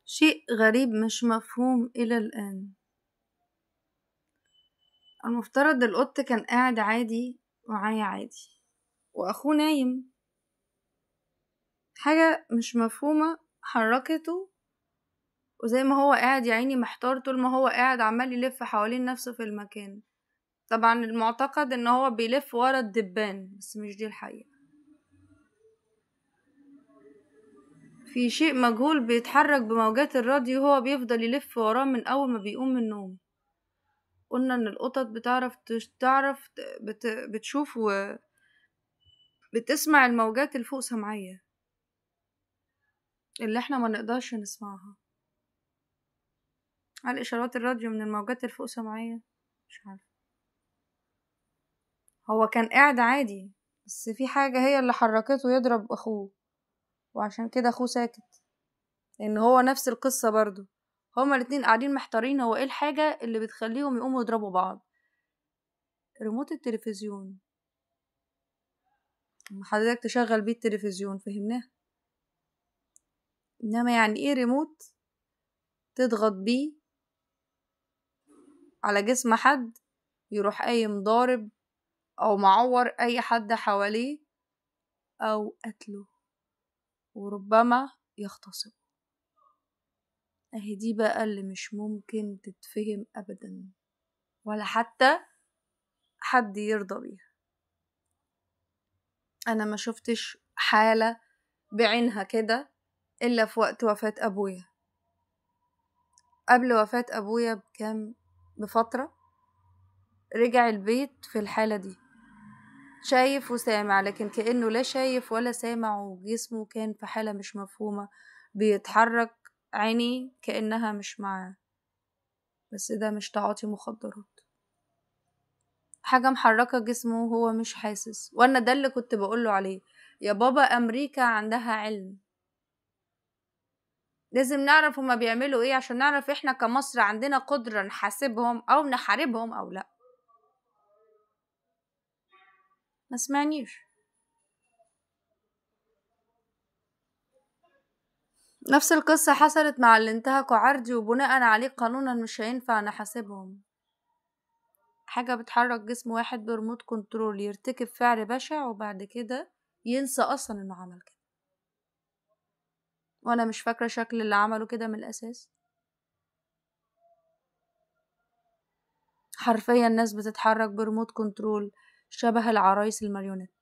شيء غريب مش مفهوم إلى الآن. المفترض القط كان قاعد عادي معايا عادي، وأخوه نايم. حاجة مش مفهومة حركته، وزي ما هو قاعد يا عيني محتار طول ما هو قاعد عمال يلف حوالين نفسه في المكان. طبعا المعتقد ان هو بيلف ورا الدبان، بس مش دي الحقيقة. في شيء مجهول بيتحرك بموجات الراديو، هو بيفضل يلف وراه من أول ما بيقوم من النوم. قلنا ان القطط بتعرف بتشوف وبتسمع الموجات الفوق سمعية اللي احنا ما نقدرش نسمعها. هل اشارات الراديو من الموجات الفوق سمعية؟ مش عارفة. هو كان قاعد عادي، بس في حاجة هي اللي حركته يضرب اخوه، وعشان كده اخوه ساكت، لان هو نفس القصة برضو. هما الاتنين قاعدين محتارين هو ايه الحاجة اللي بتخليهم يقوموا يضربوا بعض. ريموت التلفزيون. لما حضرتك تشغل بيه التلفزيون فهمناه، انما يعني ايه ريموت تضغط بيه على جسم حد يروح قايم ضارب او معور اي حد حواليه او قتله، وربما يغتصب. اهي دي بقى اللي مش ممكن تتفهم ابدا، ولا حتى حد يرضى بيها. انا ما شفتش حالة بعينها كده الا في وقت وفاة ابويا. قبل وفاة ابويا بفترة رجع البيت في الحالة دي، شايف وسامع، لكن كأنه لا شايف ولا سامع، وجسمه كان في حالة مش مفهومة، بيتحرك عيني كأنها مش معاه. بس ده مش تعاطي مخدرات، حاجة محركة جسمه وهو مش حاسس. وانا ده اللي كنت بقوله عليه، يا بابا امريكا عندها علم، لازم نعرف هما بيعملوا ايه عشان نعرف احنا كمصر عندنا قدرة نحاسبهم او نحاربهم او لا. ما سمعنيش. نفس القصة حصلت مع اللي انتهكوا عرضي، وبناء عليه قانونا مش هينفع نحاسبهم. حاجة بتحرك جسم واحد بريموت كنترول يرتكب فعل بشع وبعد كده ينسى اصلا انه عمل كده، وانا مش فاكرة شكل اللي عمله كده من الاساس. حرفيا الناس بتتحرك بريموت كنترول شبه العرايس الماريونيت.